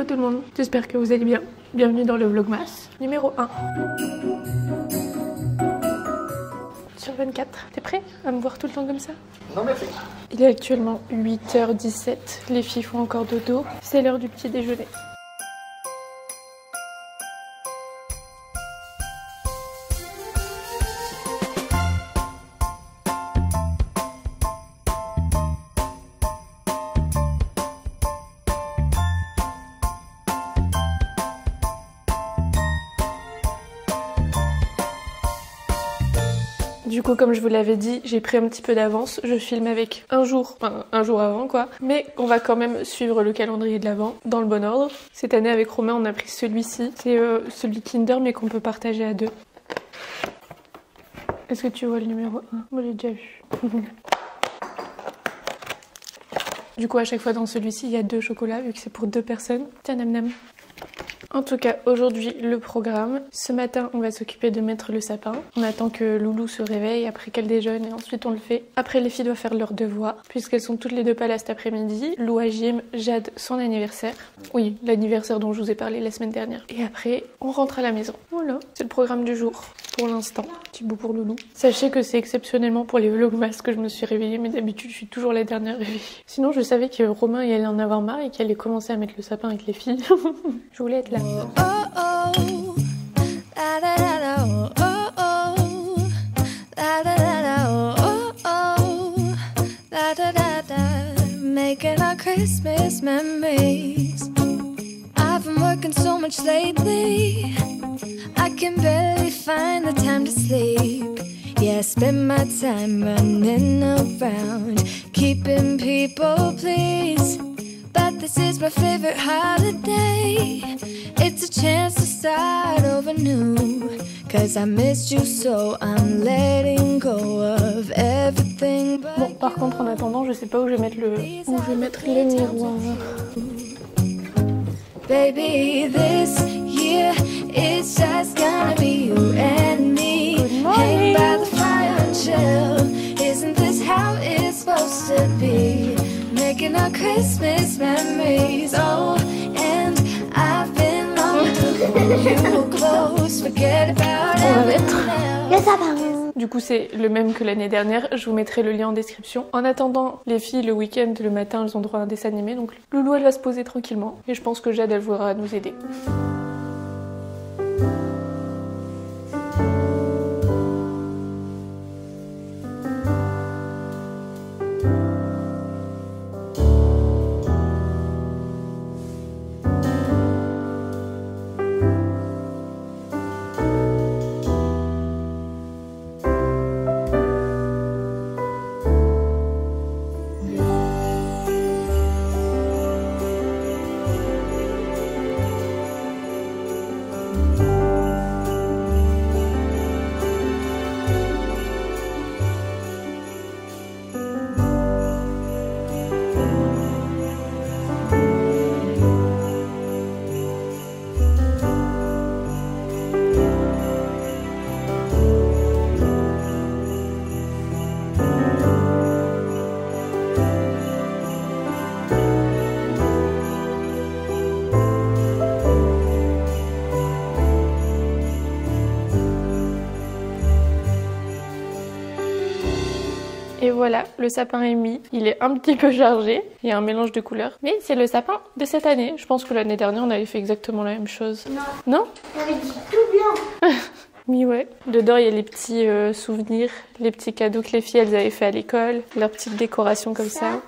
Hello tout le monde, j'espère que vous allez bien. Bienvenue dans le vlogmas numéro 1. Sur 24. T'es prêt à me voir tout le temps comme ça? Non merci. Il est actuellement 8h17, les filles font encore dodo, c'est l'heure du petit déjeuner. Du coup, comme je vous l'avais dit, j'ai pris un petit peu d'avance. Je filme avec un jour avant quoi. Mais on va quand même suivre le calendrier de l'Avent dans le bon ordre. Cette année avec Romain, on a pris celui-ci. C'est celui Kinder mais qu'on peut partager à 2. Est-ce que tu vois le numéro 1? Moi j'ai déjà vu. Du coup, à chaque fois dans celui-ci, il y a 2 chocolats vu que c'est pour 2 personnes. Tiens, nam nam. En tout cas, aujourd'hui, le programme. Ce matin, on va s'occuper de mettre le sapin. On attend que Loulou se réveille, après qu'elle déjeune, et ensuite on le fait. Après, les filles doivent faire leurs devoirs, puisqu'elles sont toutes les deux pas là cet après-midi. Lou à gym, Jade, son anniversaire. Oui, l'anniversaire dont je vous ai parlé la semaine dernière. Et après, on rentre à la maison. Voilà, c'est le programme du jour, pour l'instant. Petit bout pour Loulou. Sachez que c'est exceptionnellement pour les vlogmas que je me suis réveillée, mais d'habitude, je suis toujours la dernière réveillée. Sinon, je savais que Romain il allait en avoir marre et qu'il allait commencer à mettre le sapin avec les filles. Je voulais être là. Making our Christmas memories. I've been working so much lately, I can barely find the time to sleep. Yeah, I spend my time running around, keeping people pleased. But this is my favorite holiday. It's a chance to start over new. Cause I missed you so I'm letting go of everything. Bon, par contre, en attendant, je sais pas où je vais mettre les miroirs. Baby, this year it's just gonna be you and me. Hang by the fire and chill. Isn't this how it's supposed to be? Making our Christmas memories. Oh, and I've been longing to hold you close. Forget about everything else. Du coup, c'est le même que l'année dernière. Je vous mettrai le lien en description. En attendant, les filles, le week-end, le matin, elles ont droit à un dessin animé. Donc, Loulou, elle va se poser tranquillement. Et je pense que Jade, elle voudra nous aider. Et voilà, le sapin est mis. Il est un petit peu chargé. Il y a un mélange de couleurs. Mais c'est le sapin de cette année. Je pense que l'année dernière, on avait fait exactement la même chose. Non. Non? On avait dit tout blanc. Oui, ouais. Dedans, il y a les petits souvenirs, les petits cadeaux que les filles, elles avaient fait à l'école. Leurs petites décorations comme ça.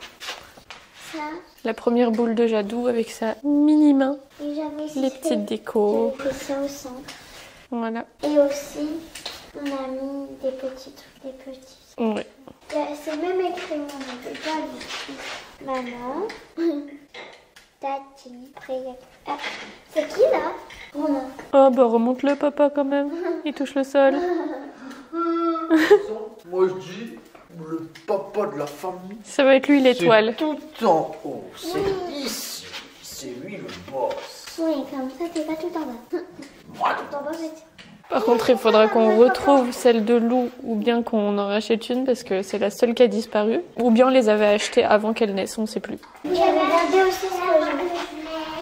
Ça. La première boule de Jadou avec sa mini-main. Et j'avais aussi Les petites décos. J'avais fait ça au centre. Voilà. Et aussi, on a mis des petits trucs, des petits. Ouais. C'est même écrit, on ne peut pas lire. Maman, Tati, après il y a... Ah, c'est qui là? Romain. Oh bah remonte-le papa quand même. Il touche le sol. Moi je dis le papa de la famille. Ça va être lui l'étoile. C'est tout en haut. C'est ici. C'est lui le boss. Oui, comme ça, t'es pas tout en bas. Moi, Tout en bas, c'est... Par contre, il faudra qu'on retrouve celle de Lou ou bien qu'on en rachète une parce que c'est la seule qui a disparu. Ou bien on les avait achetées avant qu'elle naisse, on ne sait plus. J'avais regardé aussi ce que je...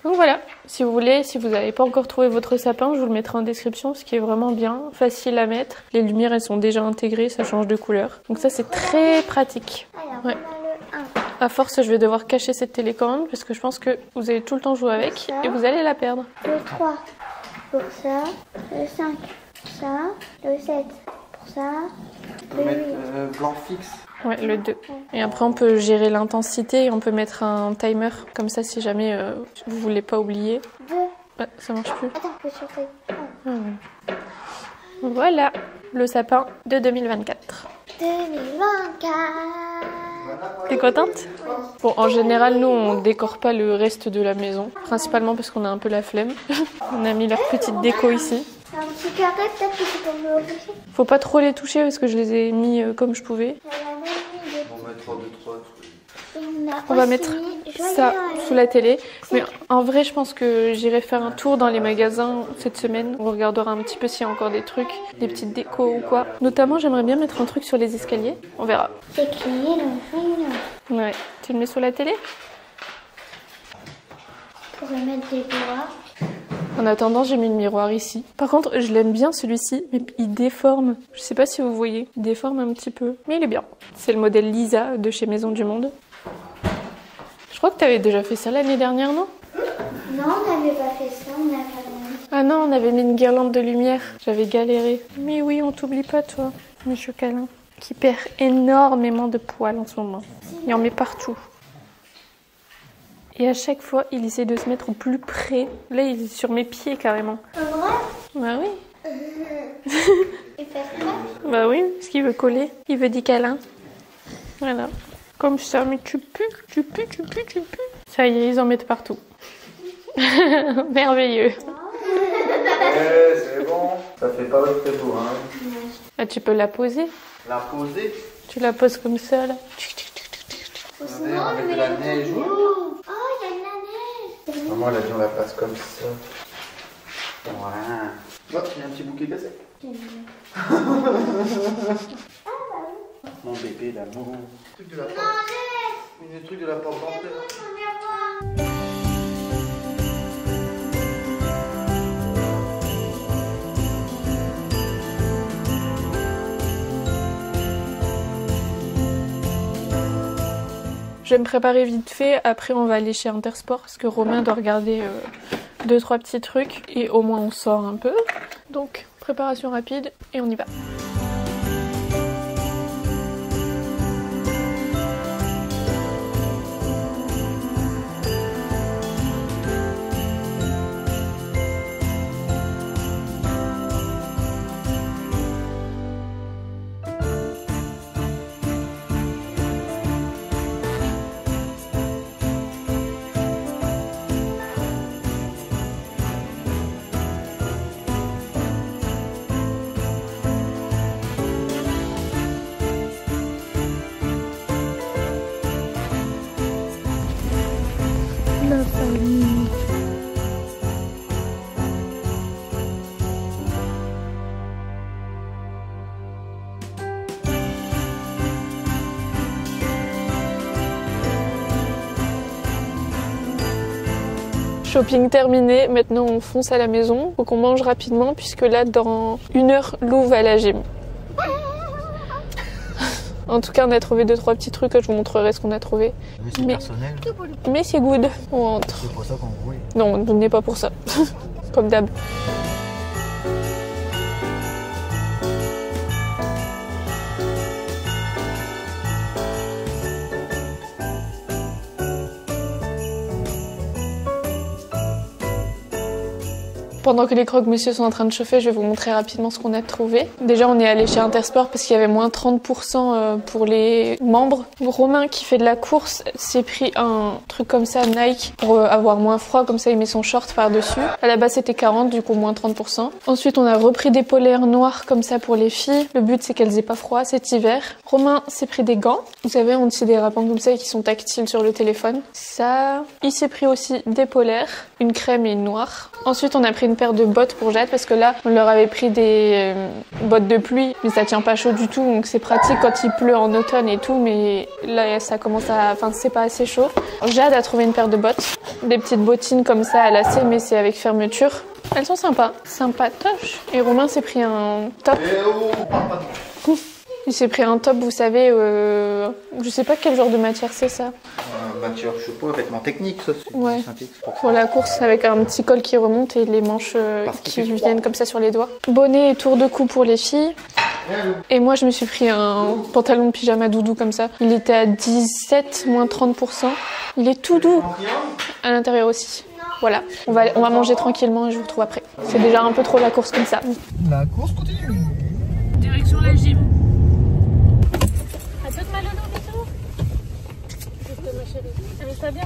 Donc voilà, si vous voulez, si vous n'avez pas encore trouvé votre sapin, je vous le mettrai en description, ce qui est vraiment bien, facile à mettre. Les lumières, elles sont déjà intégrées, ça change de couleur. Donc ça, c'est très pratique. Alors, Ouais. on a le 1. À force, je vais devoir cacher cette télécommande parce que je pense que vous allez tout le temps jouer avec et vous allez la perdre. Le 3 pour ça. Le 5 pour ça. Le 7 pour ça. On peut mettre blanc fixe. Ouais, le 2. Et après, on peut gérer l'intensité et on peut mettre un timer. Comme ça, si jamais vous voulez pas oublier. 2. Ouais, ça marche plus. Attends, je suis Voilà, le sapin de 2024. 2024. T'es contente? Bon, en général, nous, on décore pas le reste de la maison. Principalement parce qu'on a un peu la flemme. On a mis leur petite déco ici. Un petit carré, peut-être que tu peux me le toucher. Faut pas trop les toucher parce que je les ai mis comme je pouvais. On mettra 2-3 trucs. On va mettre ça sous la télé. Mais en vrai, je pense que j'irai faire un tour dans les magasins cette semaine. On regardera un petit peu s'il y a encore des trucs, des petites décos ou quoi. Notamment, j'aimerais bien mettre un truc sur les escaliers. On verra. C'est crié le Ouais. Tu le mets sur la télé? pour mettre des bois. En attendant, j'ai mis le miroir ici. Par contre, je l'aime bien celui-ci, mais il déforme. Je sais pas si vous voyez, il déforme un petit peu. Mais il est bien. C'est le modèle Lisa de chez Maison du Monde. Je crois que tu avais déjà fait ça l'année dernière, non? Non, on n'avait pas fait ça, on n'a pas mis. Ah non, on avait mis une guirlande de lumière. J'avais galéré. Mais oui, on t'oublie pas, toi, Monsieur Câlin, qui perd énormément de poils en ce moment. Il en met partout. Et à chaque fois, il essaie de se mettre au plus près. Là, il est sur mes pieds, carrément. En vrai? Bah oui. Il fait quoi? Bah oui, parce qu'il veut coller. Il veut des câlins. Voilà. Comme ça, mais tu pues, tu pues, tu pues, tu pues. Ça y est, ils en mettent partout. Merveilleux. C'est bon. Ça fait pas très beau, hein. Ah, tu peux la poser. La poser. Tu la poses comme ça, là. Regardez, avec de la neige. Oh, il y a de la neige. Maman, elle a dit on la place comme ça. Voilà. Oh, il y a un petit bouquet cassé. Mon bébé d'amour. Truc de la porte. Une truc de la porte dentaire. Je vais me préparer vite fait. Après, on va aller chez Intersport parce que Romain doit regarder 2-3 petits trucs. Et au moins, on sort un peu. Donc, préparation rapide et on y va. La famille. Shopping terminé, maintenant on fonce à la maison. Faut qu'on mange rapidement puisque là dans 1 heure Lou va à la gym. En tout cas on a trouvé 2-3 petits trucs, je vous montrerai ce qu'on a trouvé. C'est personnel. Mais c'est good, on rentre. C'est pour ça qu'on roule. Non, on n'est pas pour ça. Comme d'hab. Pendant que les croque-monsieur sont en train de chauffer, je vais vous montrer rapidement ce qu'on a trouvé. Déjà, on est allé chez Intersport parce qu'il y avait moins 30% pour les membres. Romain, qui fait de la course, s'est pris un truc comme ça, Nike, pour avoir moins froid. Comme ça, il met son short par-dessus. À la base, c'était 40, du coup, moins 30%. Ensuite, on a repris des polaires noirs comme ça pour les filles. Le but, c'est qu'elles aient pas froid cet hiver. Romain s'est pris des gants. Vous savez, on tisse des rapins comme ça et qui sont tactiles sur le téléphone. Ça. Il s'est pris aussi des polaires, une crème et une noire. Ensuite, on a pris une paire de bottes pour Jade parce que là, on leur avait pris des bottes de pluie, mais ça tient pas chaud du tout, donc c'est pratique quand il pleut en automne et tout, mais là, ça commence à... Enfin, c'est pas assez chaud. Jade a trouvé une paire de bottes, des petites bottines comme ça à lacets, mais c'est avec fermeture. Elles sont sympas, sympatoches. Et Romain s'est pris un top. Il s'est pris un top, vous savez, je sais pas quel genre de matière c'est ça. Matière, je sais pas, vêtements techniques, ça. Ouais. Pour la course, avec un petit col qui remonte et les manches qui viennent comme ça sur les doigts. Bonnet et tour de cou pour les filles. Et moi, je me suis pris un pantalon de pyjama doudou comme ça. Il était à 17, moins 30%. Il est tout doux. À l'intérieur aussi. Voilà, on va manger tranquillement et je vous retrouve après. C'est déjà un peu trop la course comme ça. La course continue. Direction la gym. À toute ma loulou, bisous. Ma chérie. Allez, ça va bien?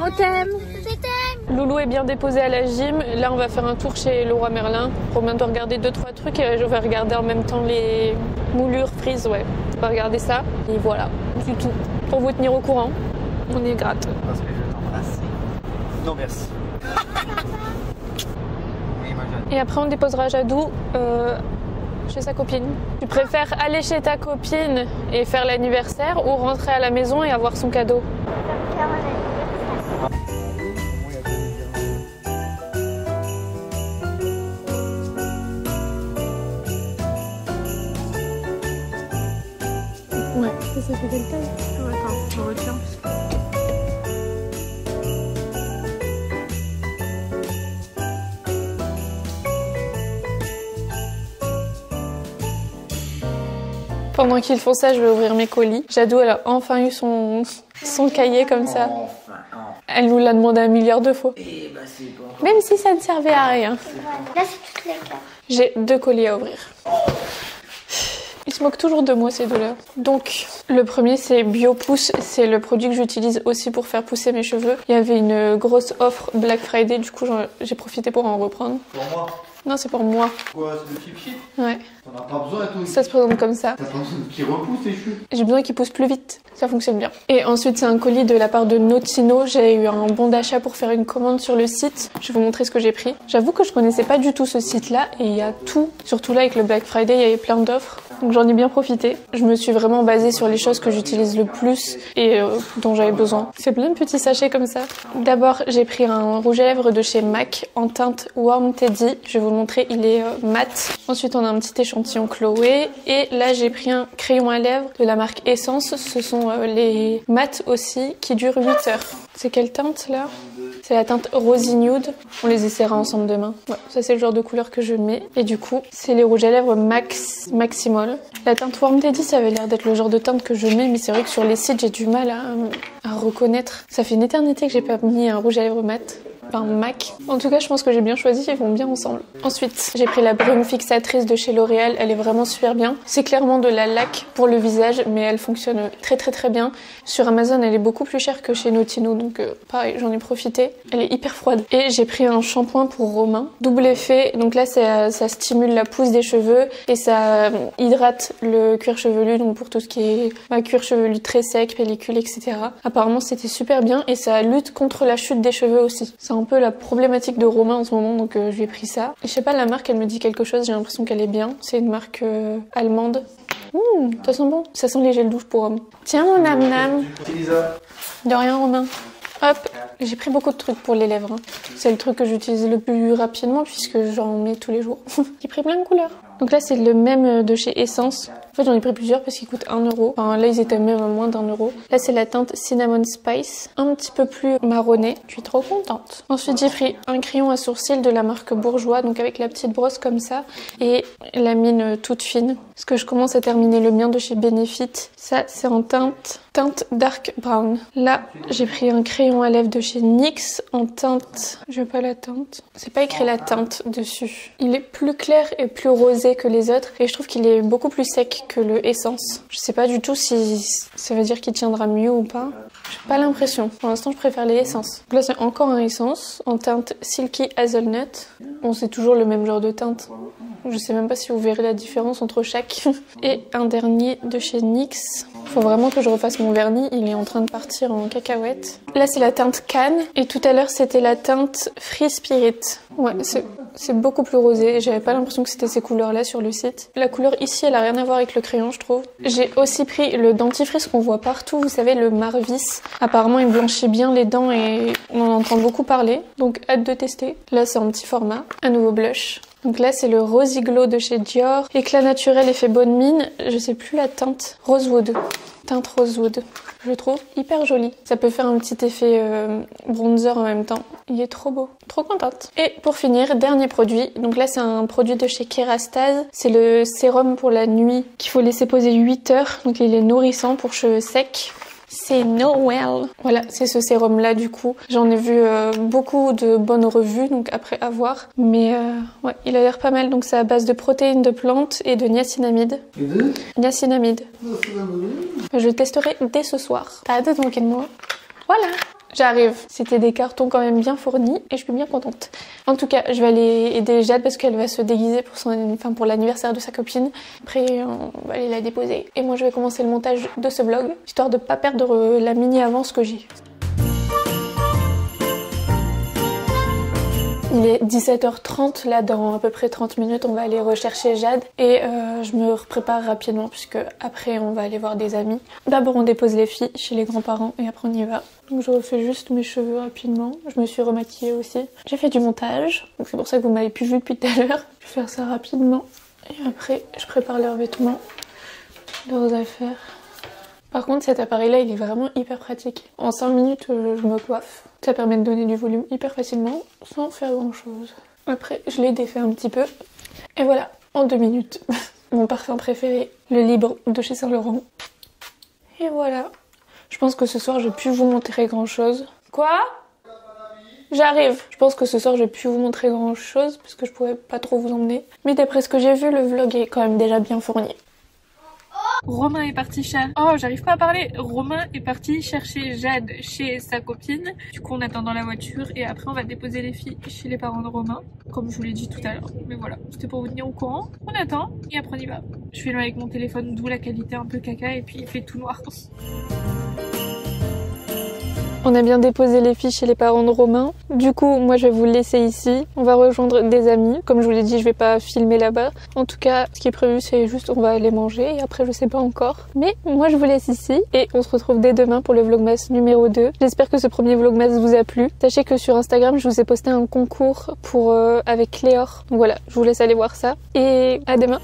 On t'aime. Je t'aime. Loulou est bien déposé à la gym. Là, on va faire un tour chez Leroy Merlin. Romain doit regarder 2-3 trucs et je vais regarder en même temps les moulures frises. Ouais, on va regarder ça. Et voilà, c'est tout. Pour vous tenir au courant, on est gratte. Parce que je t'embrasse. Non, merci. Et après, on déposera Jadou chez sa copine. Tu préfères aller chez ta copine et faire l'anniversaire ou rentrer à la maison et avoir son cadeau? Ouais, ça fait quelle taille? Attends, je retiens. Pendant qu'ils font ça, je vais ouvrir mes colis. Jadou, elle a enfin eu son cahier comme ça. Enfin. Elle nous l'a demandé 1 milliard de fois. Et bah c'est bon. Même si ça ne servait à rien. Là, c'est toutes les cartes. J'ai 2 colis à ouvrir. Ils se moquent toujours de moi, ces deux-là. Donc, le premier, c'est BioPousse. C'est le produit que j'utilise aussi pour faire pousser mes cheveux. Il y avait une grosse offre Black Friday, du coup, j'ai profité pour en reprendre. Pour moi. Non, c'est pour moi. Quoi, c'est le cheap shit? Ouais. T'en as pas besoin et tout. Ça se présente comme ça. T'as pas besoin qu'ils repoussent tes cheveux. J'ai besoin qu'ils poussent plus vite. Ça fonctionne bien. Et ensuite, c'est un colis de la part de Notino. J'ai eu un bon d'achat pour faire une commande sur le site. Je vais vous montrer ce que j'ai pris. J'avoue que je connaissais pas du tout ce site-là et il y a tout. Surtout là, avec le Black Friday, il y avait plein d'offres. Donc j'en ai bien profité. Je me suis vraiment basée sur les choses que j'utilise le plus et dont j'avais besoin. C'est plein de petits sachets comme ça. D'abord, j'ai pris un rouge à lèvres de chez MAC en teinte Warm Teddy. Je vais vous le montrer, il est mat. Ensuite, on a un petit échantillon Chloé. Et là, j'ai pris un crayon à lèvres de la marque Essence. Ce sont les mat aussi qui durent 8 heures. C'est quelle teinte là? C'est la teinte Rosy Nude. On les essaiera ensemble demain. Ouais, ça c'est le genre de couleur que je mets. Et du coup, c'est les rouges à lèvres Maximol. La teinte Warm Teddy, ça avait l'air d'être le genre de teinte que je mets, mais c'est vrai que sur les sites, j'ai du mal à reconnaître. Ça fait une éternité que j'ai pas mis un rouge à lèvres mat. Enfin, MAC. En tout cas, je pense que j'ai bien choisi, ils vont bien ensemble. Ensuite, j'ai pris la brume fixatrice de chez L'Oréal, elle est vraiment super bien. C'est clairement de la laque pour le visage, mais elle fonctionne très très très bien. Sur Amazon, elle est beaucoup plus chère que chez Notino, donc pareil, j'en ai profité. Elle est hyper froide. Et j'ai pris un shampoing pour Romain. Double effet, donc là, ça stimule la pousse des cheveux et ça hydrate le cuir chevelu, donc pour tout ce qui est cuir chevelu très sec, pellicule, etc. Apparemment, c'était super bien et ça lutte contre la chute des cheveux aussi. C'est un peu la problématique de Romain en ce moment, donc je lui ai pris ça. Et je sais pas, la marque, elle me dit quelque chose, j'ai l'impression qu'elle est bien. C'est une marque allemande. Ça sent bon. Ça sent les gels douche pour hommes. Tiens mon nam-nam. De rien Romain. Hop, j'ai pris beaucoup de trucs pour les lèvres. C'est le truc que j'utilise le plus rapidement puisque j'en mets tous les jours. J'ai pris plein de couleurs. Donc là, c'est le même de chez Essence. En fait, j'en ai pris plusieurs parce qu'ils coûtent 1 €. Enfin, là, ils étaient même à moins d'1 €. Là, c'est la teinte Cinnamon Spice. Un petit peu plus marronné. Je suis trop contente. Ensuite, j'ai pris un crayon à sourcils de la marque Bourjois. Donc avec la petite brosse comme ça. Et la mine toute fine. Parce que je commence à terminer le mien de chez Benefit. Ça, c'est en teinte dark brown. Là, j'ai pris un crayon à lèvres de chez NYX en teinte... Je veux pas la teinte. C'est pas écrit la teinte dessus. Il est plus clair et plus rosé que les autres. Et je trouve qu'il est beaucoup plus sec que le Essence. Je sais pas du tout si ça veut dire qu'il tiendra mieux ou pas. J'ai pas l'impression. Pour l'instant, je préfère les Essence. Là, c'est encore un Essence en teinte Silky Hazelnut. Bon, c'est toujours le même genre de teinte. Je sais même pas si vous verrez la différence entre chaque. Et un dernier de chez NYX. Faut vraiment que je refasse mon vernis, il est en train de partir en cacahuète. Là c'est la teinte Cannes et tout à l'heure c'était la teinte Free Spirit. Ouais, c'est beaucoup plus rosé, j'avais pas l'impression que c'était ces couleurs là sur le site. La couleur ici elle a rien à voir avec le crayon je trouve. J'ai aussi pris le dentifrice qu'on voit partout, vous savez le Marvis. Apparemment il blanchit bien les dents et on en entend beaucoup parler, donc hâte de tester. Là c'est en petit format, un nouveau blush. Donc là c'est le Rosy Glow de chez Dior. Éclat naturel effet bonne mine. Je sais plus la teinte. Rosewood. Teinte Rosewood. Je trouve hyper jolie. Ça peut faire un petit effet bronzer en même temps. Il est trop beau. Trop contente. Et pour finir, dernier produit. Donc là c'est un produit de chez Kérastase. C'est le sérum pour la nuit qu'il faut laisser poser 8 heures. Donc il est nourrissant pour cheveux secs. C'est Noël. Voilà, c'est ce sérum là du coup. J'en ai vu beaucoup de bonnes revues, donc après à voir. Mais ouais, il a l'air pas mal. Donc c'est à base de protéines de plantes et de niacinamide. Niacinamide. Je testerai dès ce soir. T'as hâte de te moquer de moi? Voilà. J'arrive. C'était des cartons quand même bien fournis et je suis bien contente. En tout cas, je vais aller aider Jade parce qu'elle va se déguiser pour l'anniversaire de sa copine. Après, on va aller la déposer. Et moi, je vais commencer le montage de ce vlog, histoire de pas perdre la mini avance que j'ai. Il est 17h30, là dans à peu près 30 minutes on va aller rechercher Jade et je me prépare rapidement puisque après on va aller voir des amis. D'abord on dépose les filles chez les grands-parents et après on y va. Donc je refais juste mes cheveux rapidement, je me suis remaquillée aussi. J'ai fait du montage, donc c'est pour ça que vous m'avez plus vu depuis tout à l'heure. Je vais faire ça rapidement et après je prépare leurs vêtements, leurs affaires. Par contre cet appareil là il est vraiment hyper pratique. En 5 minutes je me coiffe. Ça permet de donner du volume hyper facilement sans faire grand chose. Après je l'ai défait un petit peu. Et voilà, en 2 minutes. Mon parfum préféré, le Libre de chez Saint Laurent. Et voilà. Je pense que ce soir je vais plus vous montrer grand chose. Quoi ? J'arrive. Je pense que ce soir je vais plus vous montrer grand chose parce que je pourrais pas trop vous emmener. Mais d'après ce que j'ai vu, le vlog est quand même déjà bien fourni. Romain est parti j'arrive pas à parler. Romain est parti chercher Jade chez sa copine. Du coup on attend dans la voiture et après on va déposer les filles chez les parents de Romain. Comme je vous l'ai dit tout à l'heure. Mais voilà, c'était pour vous tenir au courant. On attend et après on y va. Je filme avec mon téléphone d'où la qualité un peu caca et puis il fait tout noir. On a bien déposé les filles chez les parents de Romain. Du coup, moi je vais vous laisser ici. On va rejoindre des amis. Comme je vous l'ai dit, je vais pas filmer là-bas. En tout cas, ce qui est prévu, c'est juste on va aller manger et après je sais pas encore. Mais moi je vous laisse ici et on se retrouve dès demain pour le vlogmas numéro 2. J'espère que ce premier vlogmas vous a plu. Sachez que sur Instagram, je vous ai posté un concours avec Léor. Donc voilà, je vous laisse aller voir ça et à demain.